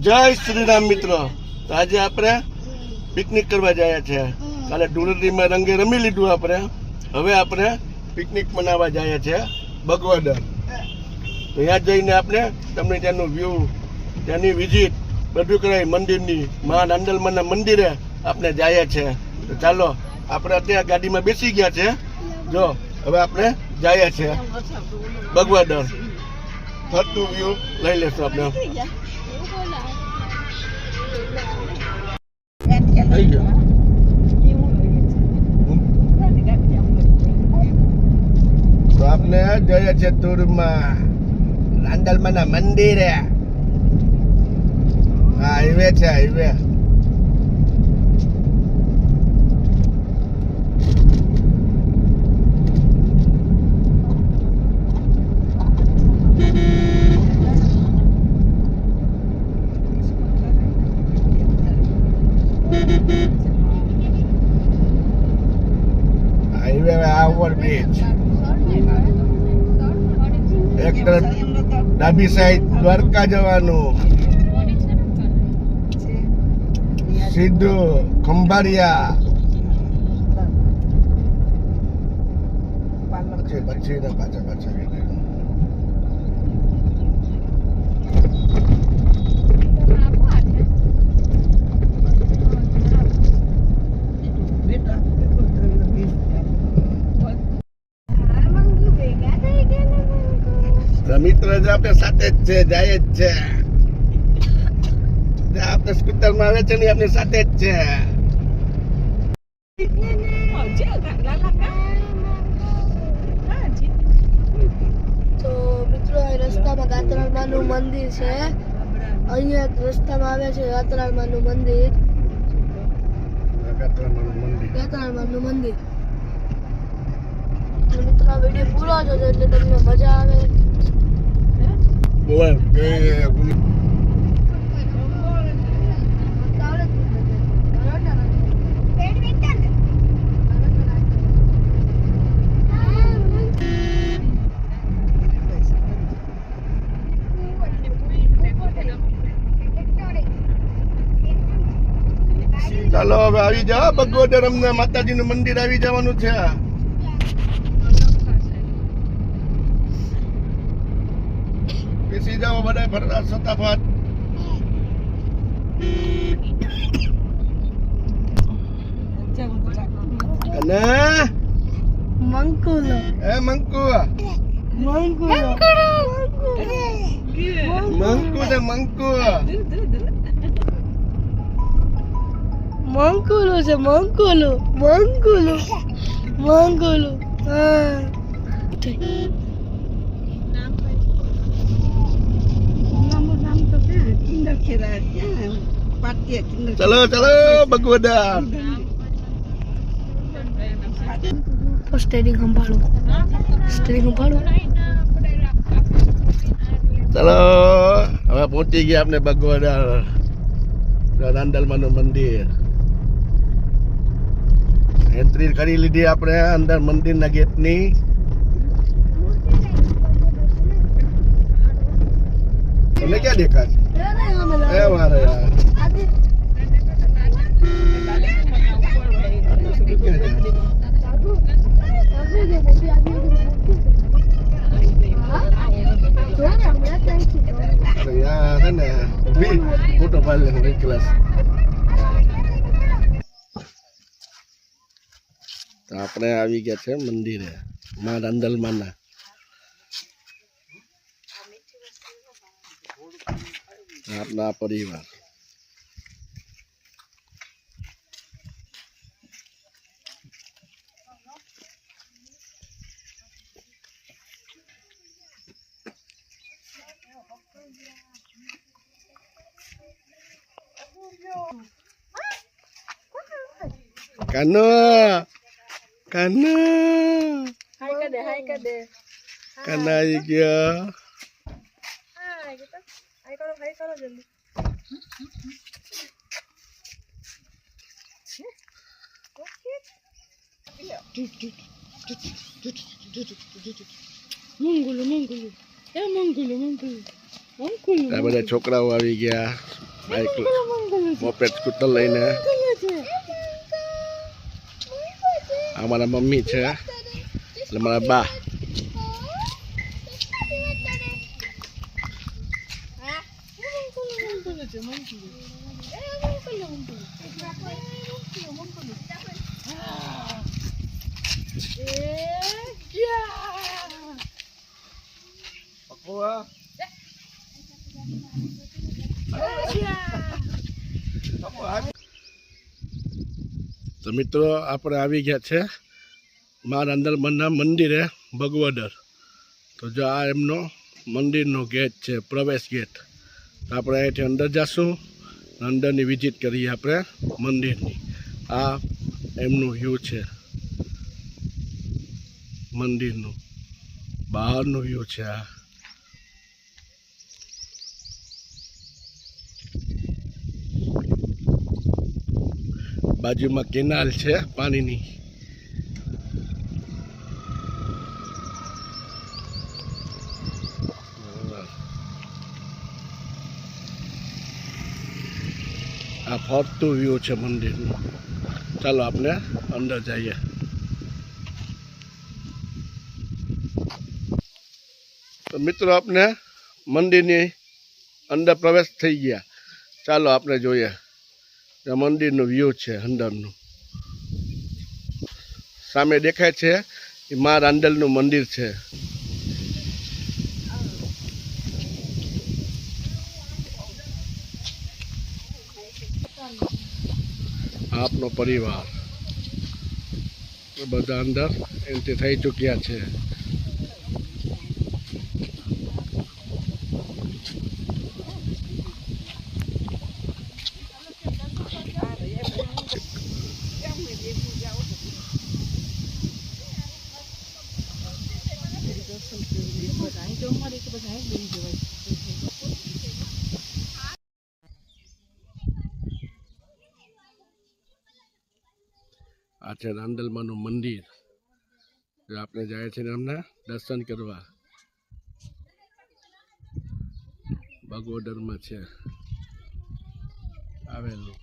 જય શ્રી રામ મિત્રો. તો આજે આપણે પિકનિક કરવા જઈએ છીએ. કાલે ધૂળેટીમાં રંગે રમી લીધું આપણે. હવે આપણે પિકનિક મનાવવા જઈએ છીએ બગવદર. તો ત્યાં જઈને આપણે તમને ત્યાંનું વ્યૂ, ત્યાંની વિઝિટ બધું કરાવી. મંદિરની મા નાંદલમાના મંદિરે આપણે જઈએ છીએ. તો ચાલો, આપણે અત્યારે ગાડીમાં બેસી ગયા છે. જો હવે આપણે જઈએ છીએ બગવદર. ફરતું વ્યૂ લઈ લેશું આપણે. થઈ ગયો. તો આપણે જઈએ છીએ ટૂરમાં નાંદલમાના મંદિરે. હાઈવે છે, હાઈવે. Highway overbridge. એક તરફ ડાબી સાઈડ દ્વારકા જવાનું, સીધું ખંભાળિયા. પછી પાછા મિત્ર જ આપણે સાથે જ છે, જાય જ છે. આપણે સ્કૂટર માં આવે છે ને, આપણી સાથે જ છે. તો મિત્રો, રસ્તામાં ગાત્રાળમાં નું મંદિર છે. અહીંયા રસ્તામાં આવે છે ગાત્રાળમાં નું મંદિર. ગાત્રાળમાં નું મંદિર. મિત્રો, આ વિડીયો પૂરો જોજો એટલે તમને મજા આવે. ચાલો હવે આવી જાઓ બગવદર. અમને માતાજીનું મંદિર આવી જવાનું છે. બેસી જાઓ બધા ફરતા સતાફત. અને મંકુલો મંકુ મંકુ છે મંકુ. મંકુલો છે, મંકુલો મંકુલો મંકુલો. હા, ચલો ચલો બગવદર. સ્ટેરિંગ સંભાળો, સ્ટેરિંગ સંભાળો. ચલો હવે પહોંચી ગયા આપણે બગવદર, નાંદલમાનું મંદિર. એન્ટ્રી કરી લીધી આપણે અંદર મંદિરના ગેટની. તમને ક્યાં દેખાય? એ મારે યાર. ફોટો પાડી લે એક ક્લાસ. તો આપણે આવી ગયા છે મંદિરે મા નાંદલમાના. આપણા પરિવાર. કાનો કાનો હાય કર દે. કાના આવી ગયા. હાય કરો જલ્દી. મંગુલું મંગુલું એ મંગુલું મંગુલું મંગુલું. આ બધા છોકરાઓ આવી ગયા. બાઇક મોપેડ સ્કૂટર લઈને આ મારા મમ્મી છે એટલે મારા બા. તો મિત્રો આપણે આવી ગયા છે મારા અંદરમાંના મંદિરે ભગવદર. તો જો આ એમનો મંદિરનો ગેટ છે, પ્રવેશ ગેટ. તો આપણે અહીંથી અંદર જઈશું, અંદરની વિઝિટ કરીએ આપણે મંદિરની. આ એમનું વ્યૂ છે મંદિરનું, બહારનું વ્યૂ છે આ. બાજુમાં કેનાલ છે પાણીની. આ ફરતું વ્યૂ છે મંદિરનું. ચાલો આપણે અંદર જઈએ. તો મિત્રો આપણે મંદિરની અંદર પ્રવેશ થઈ ગયા. ચાલો આપણે જોઈએ મંદિરનું વ્યૂ છે અંદરનું. સામે દેખાય છે એ મા રાંદલનું મંદિર છે. આપનો પરિવાર બધા અંદર એન્ટ્રી થઈ ચૂક્યા છે. આ છે રાંદલમાનું મંદિર. આપણે જાય છે એમના દર્શન કરવા. બગોદરમાં છે આવેલું.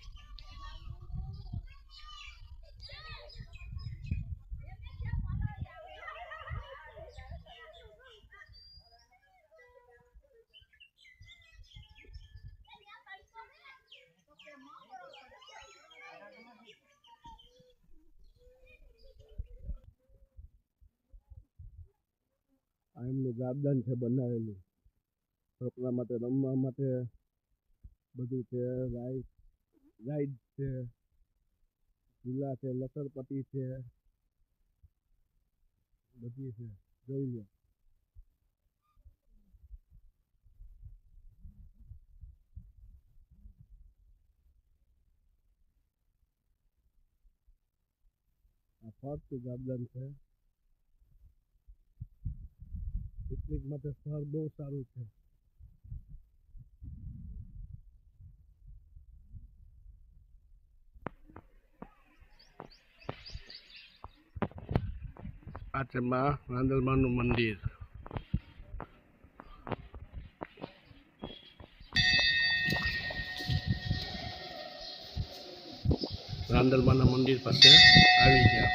આ એમનું ગાર્ડન છે બનાવેલું. છોકરા માટે રમવા માટે બધું છે. રાઈડ છે, ઝૂલા છે, લસરપટ્ટી છે, બધી છે. જોઈ લો. આ ફર્સ્ટ ગાર્ડન છે. પિકનિક માટે સ્થળ બહુ સારું છે. આ છે મા રાંદલમાનું મંદિર. રાંદલમાના મંદિર પાસે આવી ગયા.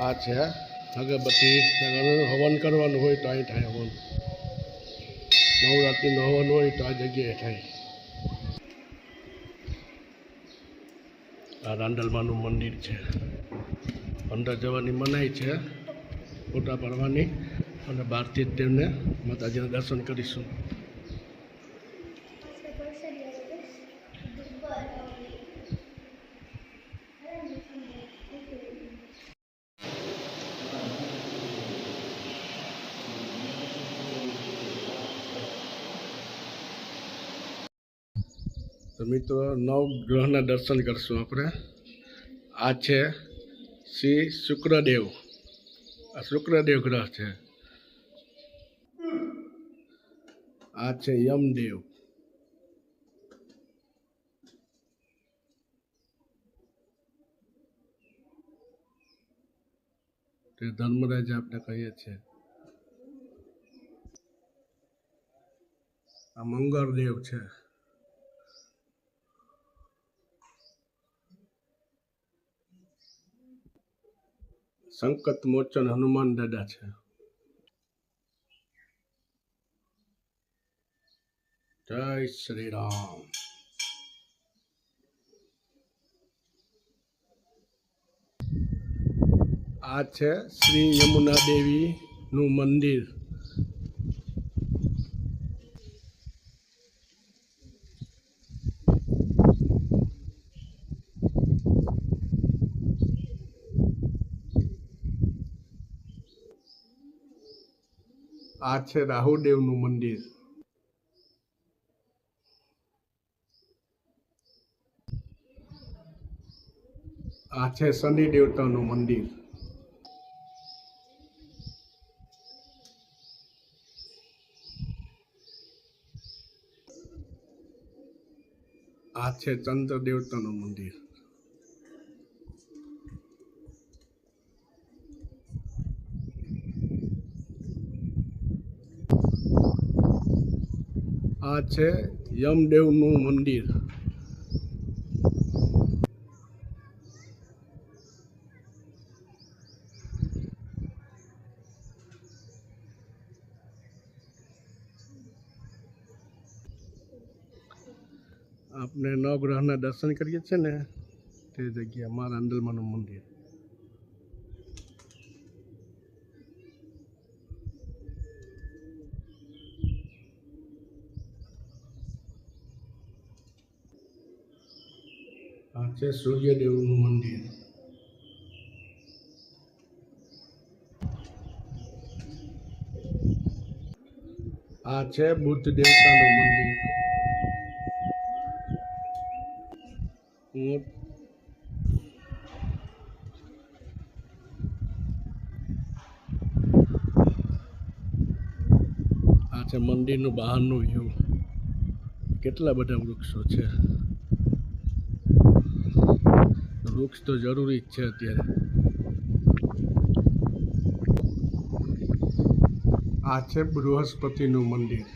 આ છે અગરબત્તી. હવન કરવાનું હોય તો અહીં થાય હવન. નવરાત્રિનું હવન હોય તો આ જગ્યાએ થાય. આ રાંદલમાનું મંદિર છે. અંદર જવાની મનાઈ છે, ફોટા પાડવાની, અને બહારથી જ તેમને માતાજીના દર્શન કરીશું. તો મિત્રો નવ ગ્રહના દર્શન કરશું આપણે. આ છે શ્રી શુક્રદેવ. આ શુક્રદેવ ગ્રહ છે. આ છે યમદેવ. તે ધર્મરાજ આપણે કહીએ છીએ. આ મંગળદેવ છે. સંકટ મોચન હનુમાન દાદા છે. જય શ્રી રામ. આ છે શ્રી યમુના દેવી નું મંદિર. આ છે રાહુદેવ નું મંદિર. આ છે શનિ દેવતાનું મંદિર. આ છે ચંદ્ર દેવતાનું મંદિર. આ છે યમદેવનું મંદિર. આપણે નવગ્રહના દર્શન કરીએ છીએ ને તે જગ્યા મારા અંદરમાંનું મંદિર. આ છે સૂર્યદેવનું મંદિર. આ છે બુદ્ધ દેવતાનું મંદિર. આ છે મંદિરનું બહારનું વ્યૂ. કેટલા બધા વૃક્ષો છે. વૃક્ષ તો જરૂરી જ છે અત્યારે. આ છે બૃહસ્પતિનું મંદિર.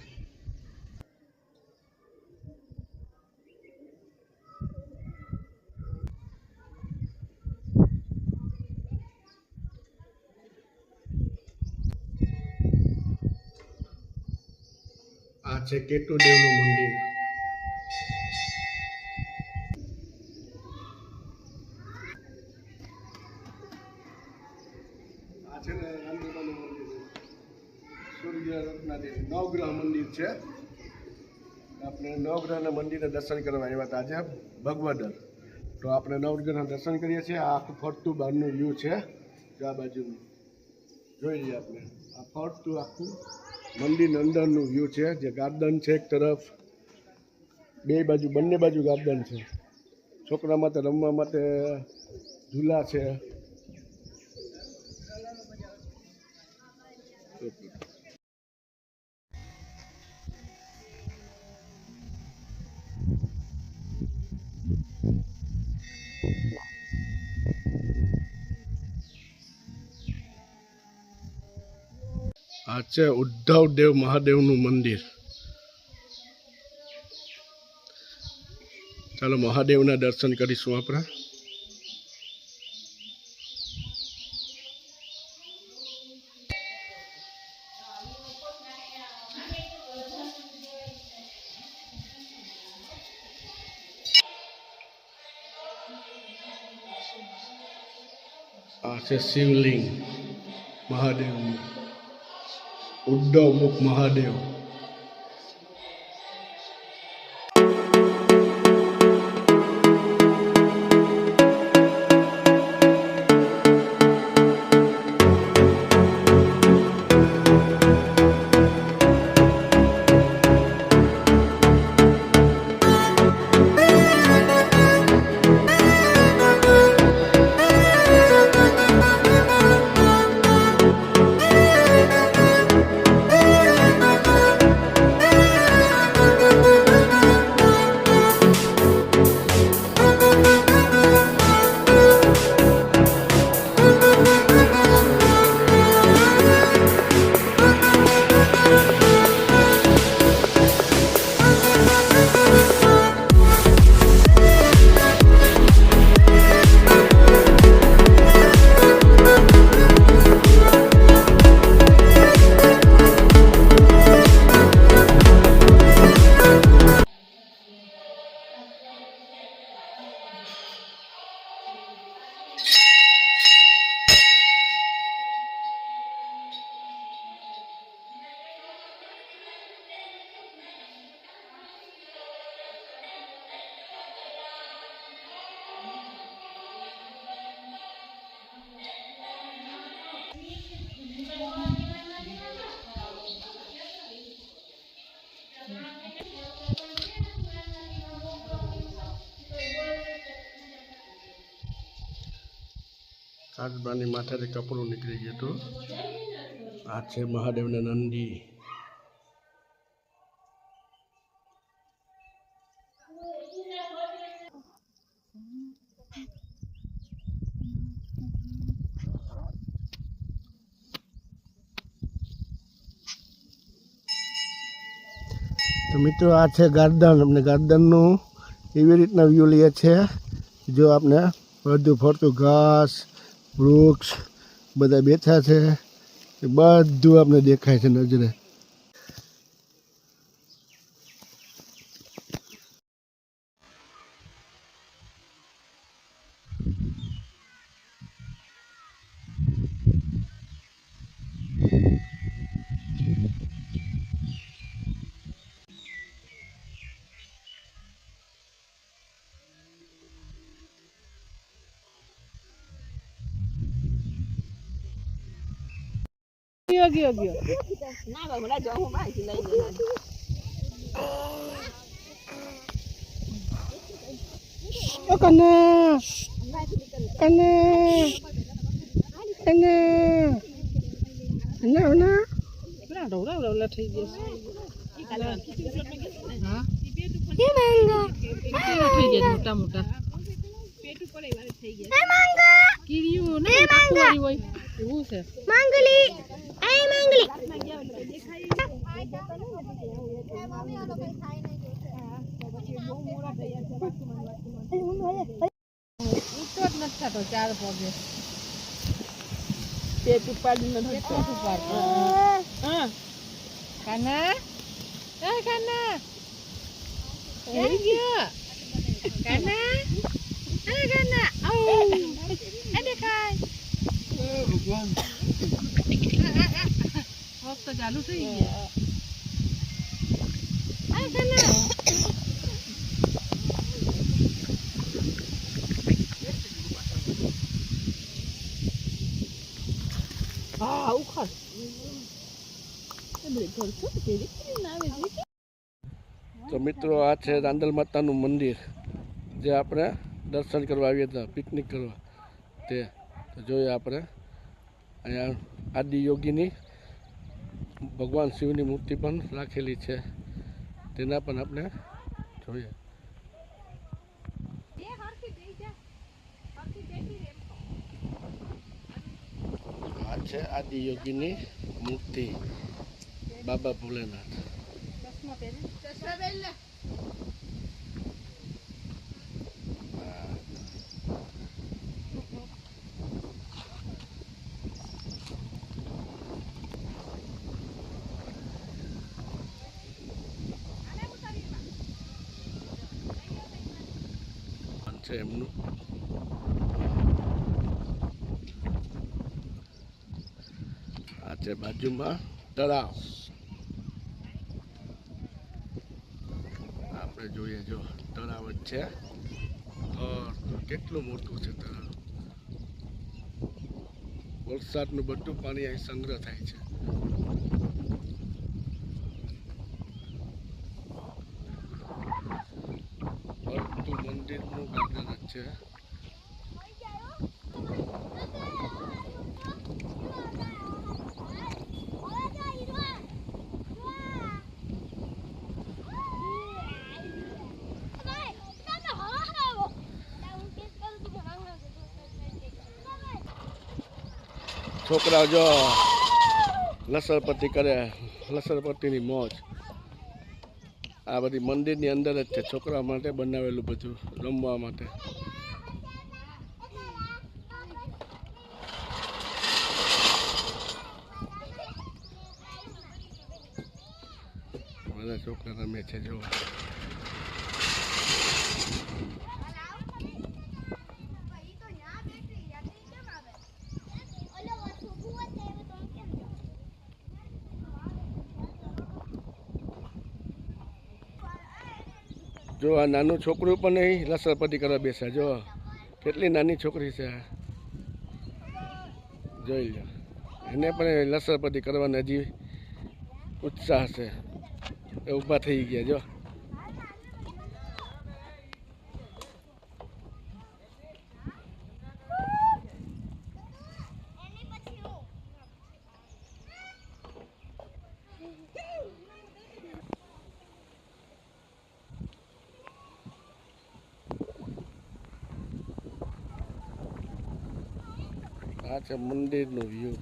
આ છે કેતુદેવનું મંદિર. આ છે ને રામદેવનું મંદિર. સૂર્ય રત્નાદેવ નવગ્રહ મંદિર છે. આપણે નવગ્રહના મંદિરે દર્શન કરવા આવ્યા હતા આજે ભગવદર. તો આપણે નવગ્રહના દર્શન કરીએ છીએ. આ આખું ફરતું બહારનું વ્યૂ છે. આ બાજુનું જોઈ લઈએ આપણે. આ ફરતું આખું મંદિરની અંદરનું વ્યૂ છે. જે ગાર્ડન છે એક તરફ, બે બાજુ, બંને બાજુ ગાર્ડન છે. છોકરા માટે રમવા માટે ઝૂલા છે. આ છે ઉદ્ધવદેવ મહાદેવનું મંદિર. ચાલો મહાદેવના દર્શન કરીશું આપણે. આ છે શિવલિંગ મહાદેવનું. ઉદ્ધવ મુખ મહાદેવ. આજબાની માથાથી કપડું નીકળી ગયું હતું. આ છે મહાદેવના નંદી. તો મિત્રો આ છે ગાર્ડન. અમને ગાર્ડનનું એવી રીતના વ્યૂ લઈએ છે. જો આપણે બધું ફરતું ઘાસ વૃક્ષ બધા બેઠા છે એ બધું આપણે દેખાય છે નજરે. ગયો ના બાબા જો હું બાકી લઈ લેવા ઓ કને કને કને ના ના એટલા ઢોળા થઈ ગયા હા એ માંગો થઈ ગયા મોટા મોટા પેટ ઉપર એવારે થઈ ગયા એ માંગો કીરીયું ને કાકુવારી હોય એવું છે માંગલી એ માંગલી ઉઠતો જ નથી થતો 4 પગે પેટ ઉપાડીને પેટ ઉપાડતો હા કાના એ કાના એ ગયા કાના એ કાના આઉ એ દેખાય ભગવાન વખત ચાલુ થઈ ગયા આ કાના હા ઉખર તો મિત્રો આ છે રાંદલ માતાનું મંદિર જે આપણે દર્શન કરવા આવ્યા હતા પિકનિક કરવા. તે તો જોઈએ આપણે અહીંયા આદિયોગીની ભગવાન શિવની મૂર્તિ પણ રાખેલી છે. તેના પણ આપણે જોઈએ. આ છે આદિયોગીની મૂર્તિ બાબા ભોલેનાથ. છે એમનું આ છે બાજુમાં તળાવ. આપણે જોઈએ જો તળાવ જ છે. કેટલું મોટું છે તળાવ. વરસાદનું બધું પાણી અહીં સંગ્રહ થાય છે. મંદિરનું ગાર્ડન જ છે. છોકરા જો લસણપટ્ટી કરે. લસણપટ્ટીની મોજ આ બધી મંદિરની અંદર જ છે. છોકરા માટે બનાવેલું બધું રમવા માટે. બધા છોકરા રમે છે જો. જો આ નાનું છોકરું પણ નહીં લસણપટ્ટી કરવા બેસે. જો કેટલી નાની છોકરી છે. જોઈ લો એને પણ લસણપટ્ટી કરવાનો હજી ઉત્સાહ છે. એ ઊભા થઈ ગયા જો. આ છે મંદિરનો વ્યૂ.